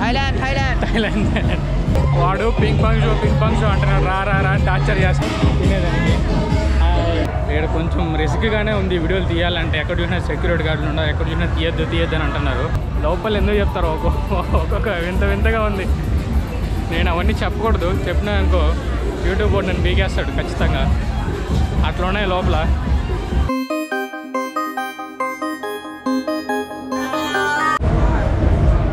Thailand వాడు ping pong show అంటున్నాడు. రా రా రా టార్చర్ చేస్తాను తినేదానికి. ఇక్కడ కొంచెం రిస్క్గానే ఉంది వీడియోలు తీయాలంటే. ఎక్కడ చూసినా సెక్యూరిటీ గార్డులు ఉన్నారు, ఎక్కడ చూసినా తీయద్దు అని అంటున్నారు. లోపల ఎందుకు చెప్తారు, ఒక్కొక్క వింతగా ఉంది. నేను అవన్నీ చెప్పకూడదు, చెప్పినా అనుకో యూట్యూబ్ బోర్డు నన్ను బీగేస్తాడు ఖచ్చితంగా. అట్లా ఉన్నాయి లోపల.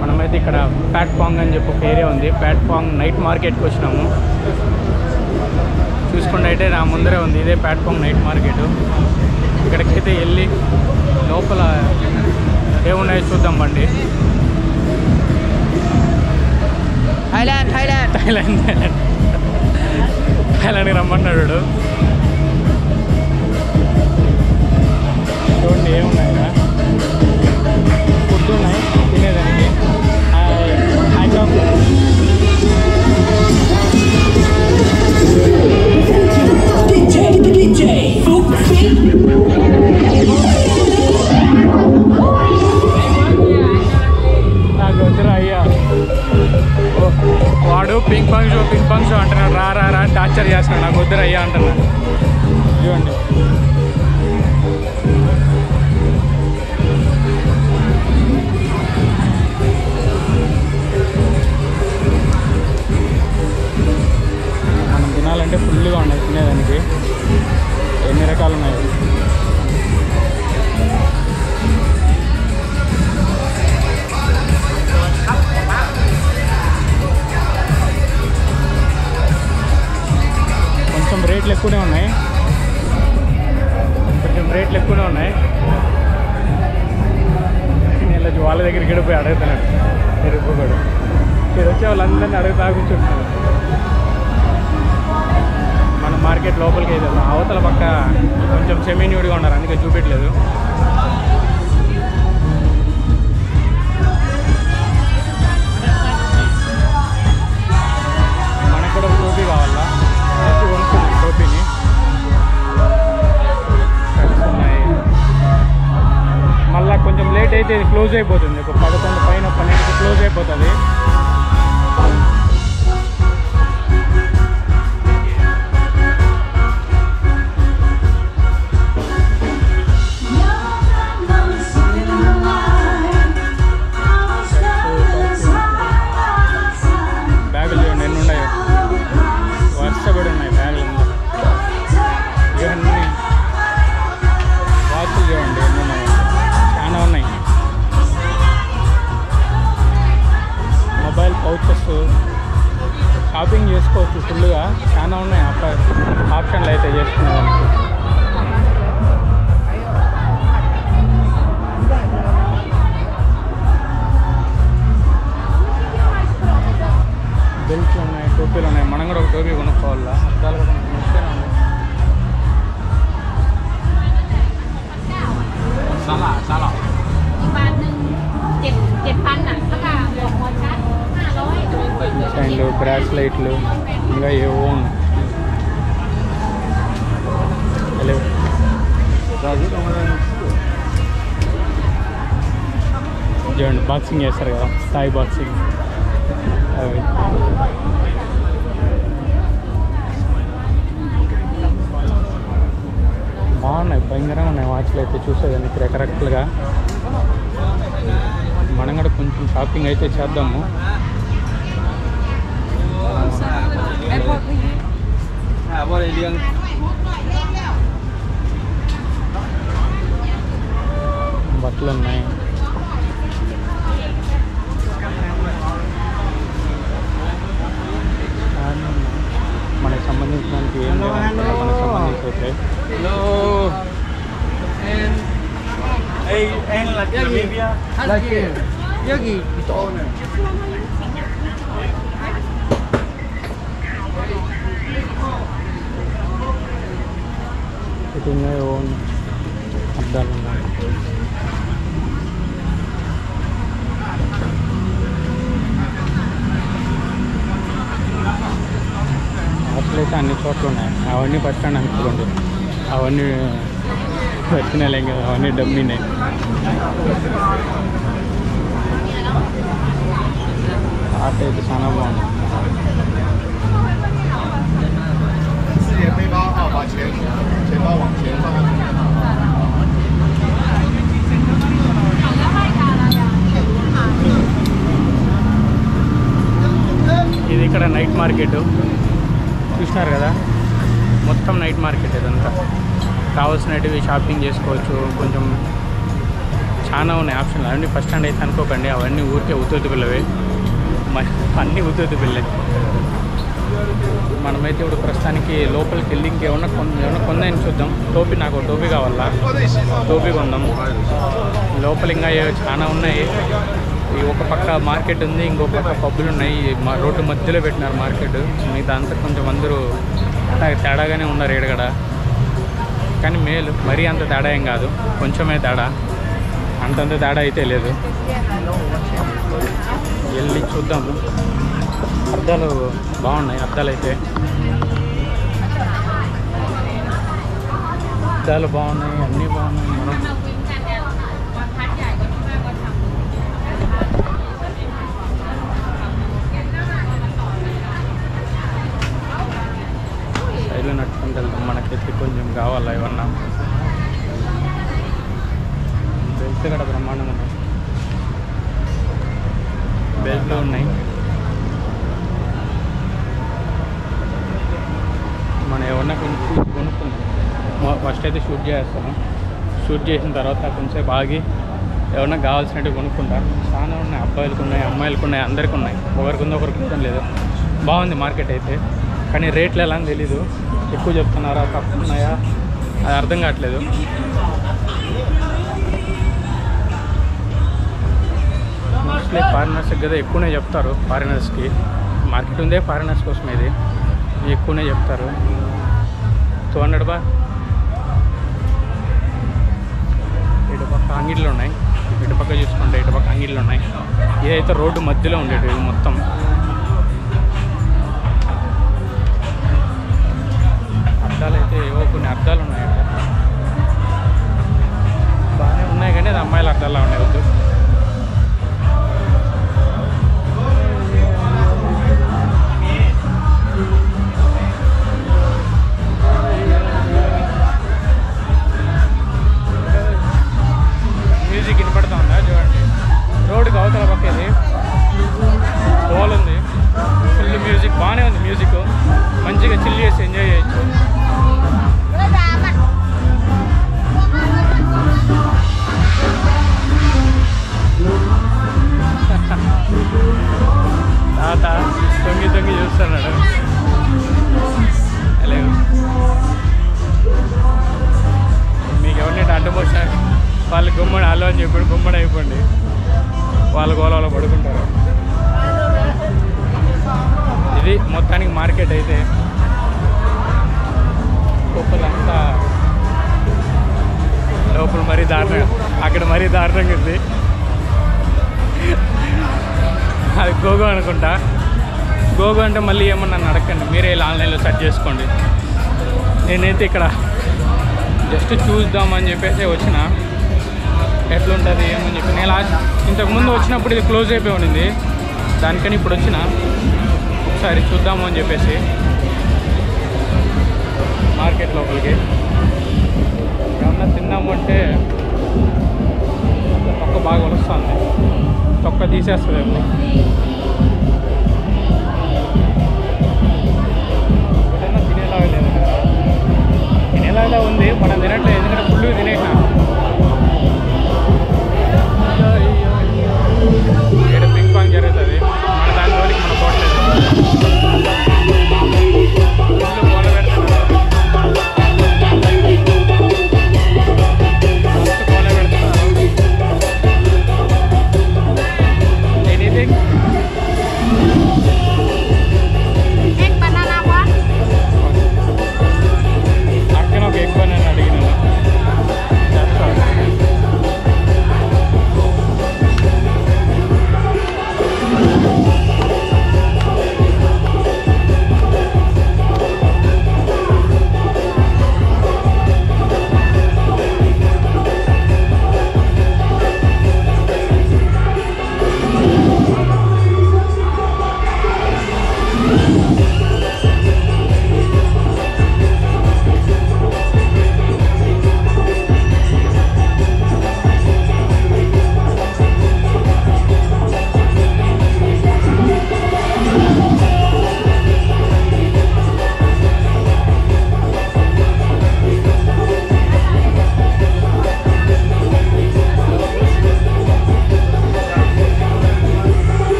మనమైతే ఇక్కడ ప్యాట్పాంగ్ అని చెప్పి ఒక ఏరియా ఉంది. ప్యాట్పాంగ్ నైట్ మార్కెట్కి వచ్చినాము. చూసుకుంటే అయితే నా ముందరే ఉంది, ఇదే ప్యాట్పాంగ్ నైట్ మార్కెట్. ఇక్కడికైతే వెళ్ళి లోపల ఏమున్నాయో చూద్దాం బండి. థైలాండ్కి రమ్మన్నాడు. చూడండి ఏమున్నాయినా ఫుడ్ ఉన్నాయి తినేదానికి. నాకు వద్దురా అయ్యా. వాడు పింగ్ పాంగ్ షో అంటున్నాడు. రా రా రా టార్చర్ చేస్తున్నాడు. నాకు వద్దురా అయ్యా అంటున్నాడు. చూడండి మనం తినాలంటే ఫుల్గా ఉన్నాయి తినేదానికి. ఎన్ని రకాలు ఉన్నాయి. కొంచెం రేట్లు ఎక్కువనే ఉన్నాయి. నేను వాళ్ళ దగ్గరికి వెళ్ళిపోయి అడుగుతున్నాడు. ఎరుపుకోడు ఇక్కడ వచ్చే వాళ్ళందరినీ అడుగుతా కూర్చుంటున్నాడు. మన మార్కెట్ లోపలికి అయితే అవతల పక్క కొంచెం సెమీ న్యూడ్గా ఉన్నారు, అందుకే చూపించలేదు. మనకు కూడా ఒక టోపీ కావాలా, కొనుక్కున్నాం టోపీని. మళ్ళీ కొంచెం లేట్ అయితే ఇది క్లోజ్ అయిపోతుంది. ఒక 11 పైన 12కి క్లోజ్ అయిపోతుంది. బ్యాగులు చూడండి ఎన్ని ఉన్నాయో, వరుసపడి ఉన్నాయి బ్యాగులు. ఇవన్నీ వాచ్లు చూడండి ఎన్ని ఉన్నాయి, చాలా ఉన్నాయి. మొబైల్ పౌచెస్ షాపింగ్ చేసుకోవచ్చు ఫుల్గా, చాలా ఉన్నాయి ఆప్షన్లు అయితే చేసుకునేదానికి. బెల్ట్లు ఉన్నాయి, టోపీలు ఉన్నాయి. మనం కూడా ఒక టోపీ కొనుక్కోవాలా. అద్దాలు కూడా మంచిగానే ఉన్నాయి. చాలా చైన్లు, బ్రాస్లైట్లు, ఇంకా ఏవో ఉన్నాయి. చూడండి బాక్సింగ్ చేస్తారు కదా, థాయ్ బాక్సింగ్. అవి బాగున్నాయి, భయంకరంగా ఉన్నాయి వాచ్లు అయితే చూసేదానికి రకరకాలుగా. మనం కూడా కొంచెం షాపింగ్ అయితే చేద్దాము. బట్టలు ఉన్నాయి. మనకు సంబంధించినకి ఏం లేదు, మనకు సంబంధించి itu neon అద్దాలు ఉన్నాయి. అట్లయితే అన్ని చోట్ల ఉన్నాయి. అవన్నీ బస్ స్టాండ్ అనుకోండి, అవన్నీ వచ్చినాయి కదా, అవన్నీ డబ్బినాయి. అయితే చాలా బాగుంది. ఇది ఇక్కడ నైట్ మార్కెట్ చూసినారు కదా, మొత్తం నైట్ మార్కెట్ ఇదంతా. కావాల్సినవి షాపింగ్ చేసుకోవచ్చు. కొంచెం చాలా ఉన్నాయి ఆప్షన్లు. అవన్నీ ఫస్ట్ హ్యాండ్ అయితే అనుకోకండి, అవన్నీ ఊరికే ఉత్తుత్తి పిల్లవే, అన్నీ ఉత్తుత్తి పిల్లే. మనమైతే ఇప్పుడు ప్రస్తుతానికి లోపలికి వెళ్ళి ఇంకేమన్నా కొందని చూద్దాం. టోపీ, నాకు టోపీ కావాలా, టోపీ కొందాం. లోపల ఇంకా చాలా ఉన్నాయి. ఈ ఒక పక్క మార్కెట్ ఉంది, ఇంకో పక్క పబ్బులు ఉన్నాయి. రోడ్డు మధ్యలో పెట్టినారు మార్కెట్. మిగతా అంతా కొంచెం అందరూ తేడాగానే ఉన్నారు ఏడగడ. కానీ మేలు, మరీ అంత తేడా ఏం కాదు, కొంచెమే తేడా, అంతంత తేడా అయితే లేదు. వెళ్ళి చూద్దాము. అద్దాలు బాగున్నాయి, అద్దాలు అయితే అద్దాలు బాగున్నాయి, అన్నీ బాగున్నాయి. మనం సైడ్లో నడుచుకుంటూ వెళ్తాం. మనకైతే కొంచెం కావాలా ఏమన్నా. బెల్ట్ కూడా బ్రహ్మాండంగా ఉన్నాయి, బెల్ట్లు ఉన్నాయి. మనం ఏమన్నా కొనుక్కుందాం. ఫస్ట్ అయితే షూట్ చేస్తాను. షూట్ చేసిన తర్వాత కొంచెంసేపు ఆగి ఏమన్నా కావాల్సినట్టు కొనుక్కుంటా. చాలా ఉన్నాయి, అబ్బాయిలకు ఉన్నాయి, అమ్మాయిలకు ఉన్నాయి, అందరికీ ఉన్నాయి. ఒకరికి ఉంది, ఒకరికి ఇష్టం లేదు. బాగుంది మార్కెట్ అయితే. కానీ రేట్లు ఎలా అని తెలీదు, ఎక్కువ చెప్తున్నారా తక్కువ ఉన్నాయా అది అర్థం కావట్లేదు. మోస్ట్లీ ఫారినర్స్కి కదా ఎక్కువనే చెప్తారు. ఫారినర్స్కి మార్కెట్ ఉందే ఫారినర్స్ కోసం, ఇది ఎక్కువనే చెప్తారు. 200 బా. ఇటుపక్క అంగిళ్ళు ఉన్నాయి, ఇటుపక్క చూసుకుంటే ఇటుపక్క అంగిళ్ళు ఉన్నాయి. ఇదైతే రోడ్డు మధ్యలో ఉండేది మొత్తం. అద్దాలు అయితే ఏవో కొన్ని అద్దాలు ఉన్నాయి, బాగానే ఉన్నాయి. కానీ అది అమ్మాయిల అద్దాల్లో ఉన్నాయి, వద్దు. మ్యూజిక్ వినపడుతూ ఉందా చూడండి. రోడ్డుకి అవతల పక్కేది హోల్ ఉంది, ఫుల్ మ్యూజిక్, బాగానే ఉంది మ్యూజిక్. మంచిగా చిల్ చేసి ఎంజాయ్ చేయొచ్చు. తాత తొంగి తొంగి చూస్తున్నాడు. అలాగే మీకు ఎవరినైతే అడ్డుపోసినా వాళ్ళు గుమ్మడి అల్లు అని చెప్పాడు, గుమ్మడి అయిపోండి, వాళ్ళ గోలలో పడుకుంటారు. ఇది మొత్తానికి మార్కెట్ అయితే. కుప్పలంతా లోపల మరీ దారుణం, అక్కడ మరీ దారుణంగా ఉంది. అది గోగో అనుకుంటా. గోగో అంటే మళ్ళీ ఏమన్నా నన్ను అడగండి, మీరే ఇలా ఆన్లైన్లో సెర్చ్ చేసుకోండి. నేనైతే ఇక్కడ జస్ట్ చూద్దామని చెప్పేసి వచ్చిన, ఎట్లుంటుంది ఏమని చెప్పి. నేను ఇంతకుముందు వచ్చినప్పుడు ఇది క్లోజ్ అయిపోయి ఉండింది, దానికని ఇప్పుడు వచ్చిన ఒకసారి చూద్దాము అని చెప్పేసి మార్కెట్ లోపలికి. ఏమన్నా తిన్నాము అంటే తొక్క బాగా వలుస్తుంది, తొక్క తీసేస్తుంది ఏమో. ఏదైనా తినేలాగా లేదు కదా, తినేలాగా ఉంది, మనం తినట్లేదు ఎందుకంటే ఫుల్ తినేసిన. ఇక్కడ పింక్ పాంగ్ జరుగుతుంది, మన దాని రోజుకి మనం పోవట్లేదు. Anything?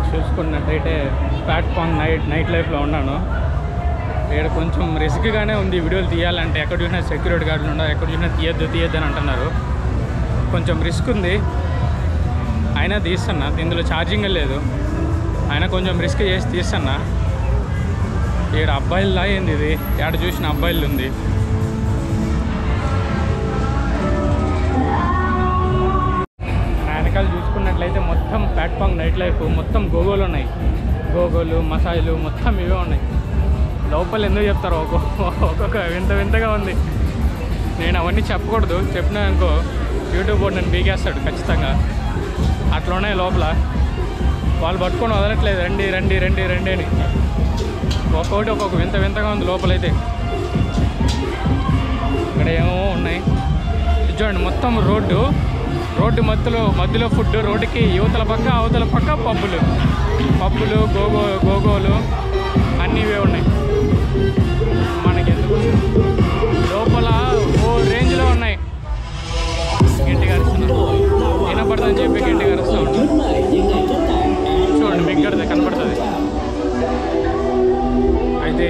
చూసుకున్నట్టయితే ప్లాట్ఫామ్ నైట్ లైఫ్లో ఉన్నాను. ఇక్కడ కొంచెం రిస్క్గానే ఉంది వీడియోలు తీయాలంటే. ఎక్కడ చూసినా సెక్యూరిటీ గార్డులు ఉన్నారు, ఎక్కడ చూసినా తీయద్దు అని అంటున్నారు. కొంచెం రిస్క్ ఉంది, అయినా తీస్తున్నా. ఇందులో ఛార్జింగ్ లేదు, అయినా కొంచెం రిస్క్ చేసి తీస్తున్నా. ఇక్కడ అబ్బాయిలలా ఏంది ఇది, ఎక్కడ చూసిన అబ్బాయిలు ఉంది. వెనకాల చూసుకున్నట్లయితే మొత్తం ప్లాట్ఫామ్ నైట్ లైఫ్, మొత్తం గోగోలు ఉన్నాయి. గోగోలు, మసాయిలు మొత్తం ఇవే ఉన్నాయి. లోపల ఎందుకు చెప్తారు, ఒక్కొక్క వింతగా ఉంది. నేను అవన్నీ చెప్పకూడదు, చెప్పినా అనుకో యూట్యూబ్ బోర్డు నన్ను బీగేస్తాడు ఖచ్చితంగా. అట్లా ఉన్నాయి లోపల. వాళ్ళు పట్టుకొని వదలట్లేదు, రండి రండి రండి రండి అని. ఒక్కొక్కటి ఒక్కొక్క వింతగా ఉంది లోపలైతే. ఇక్కడ ఏమో ఉన్నాయి చూడండి. మొత్తం రోడ్డు మధ్యలో ఫుడ్, రోడ్డుకి యువతల పక్క అవతల పక్క పబ్బులు గోగోలు అన్నీ ఇవే ఉన్నాయి. మనకెందుకు లోపల ఓ రేంజ్లో ఉన్నాయి. గట్టిగా అరుస్తున్నాను, వినపడుతుందని చెప్పి గట్టిగా అరుస్తూ ఉంటాను. చూడండి మీకు కనపడుతుంది. అయితే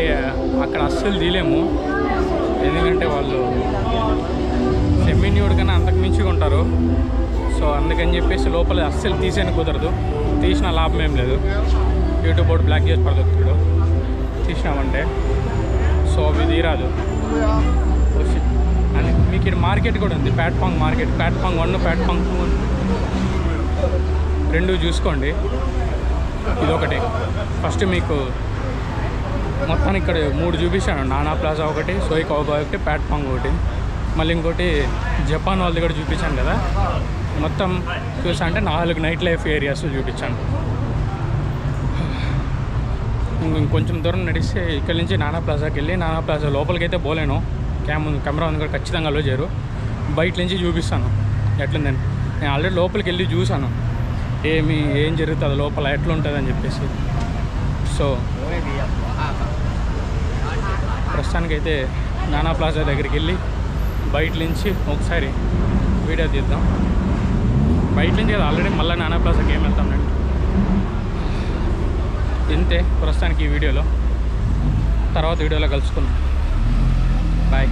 అక్కడ అస్సలు తీయలేము, ఎందుకంటే వాళ్ళు సెమీన్యూడ్ కన్నా అంతకు మించిగా ఉంటారు. సో అందుకని చెప్పేసి లోపల అస్సలు తీసేని కుదరదు. తీసిన లాభం ఏం లేదు, యూట్యూబ్ బోర్డు బ్లాక్ చేసి పడుతుంది తీసినామంటే. సో అవి తీరాదు. అని మీకు ఇక్కడ మార్కెట్ కూడా ఉంది, ప్లాట్ఫామ్ మార్కెట్. ప్లాట్ఫామ్ 1, ప్లాట్ఫామ్ 2 రెండు చూసుకోండి. ఇదొకటి. ఫస్ట్ మీకు మొత్తానికి ఇక్కడ 3 చూపించాను. నానా ప్లాజా ఒకటి, సోయి కౌబాయ్ ఒకటి, ప్లాట్ఫామ్ ఒకటి, మళ్ళీ ఇంకోటి జపాన్ వాళ్ళ దగ్గర చూపించాను కదా. మొత్తం చూసా అంటే 4 నైట్ లైఫ్ ఏరియాస్ చూపించాను. ఇంకొంచెం దూరం నడిస్తే ఇక్కడి నుంచి నానా ప్లాజాకి వెళ్ళి, నానా ప్లాజా లోపలికి అయితే పోలేను, కెమెరా ఉంది కూడా ఖచ్చితంగా అలో చేయరు. బయట నుంచి చూపిస్తాను ఎట్లుందని. నేను ఆల్రెడీ లోపలికి వెళ్ళి చూసాను ఏం జరుగుతుంది లోపల, ఎట్లుంటుంది అని చెప్పేసి. సో ప్రస్తుతానికైతే నానా ప్లాజా దగ్గరికి వెళ్ళి బయట నుంచి ఒకసారి వీడియో తీద్దాం. బయట నుంచి కదా, ఆల్రెడీ మళ్ళీ నానా ప్లాజాకి ఏం వెళ్తామండి. ఇంతే ప్రస్తుతానికి ఈ వీడియోలో. తర్వాత వీడియోలో కలుసుకుందాం. Bye.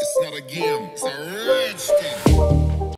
It's not a game, it's a rich thing.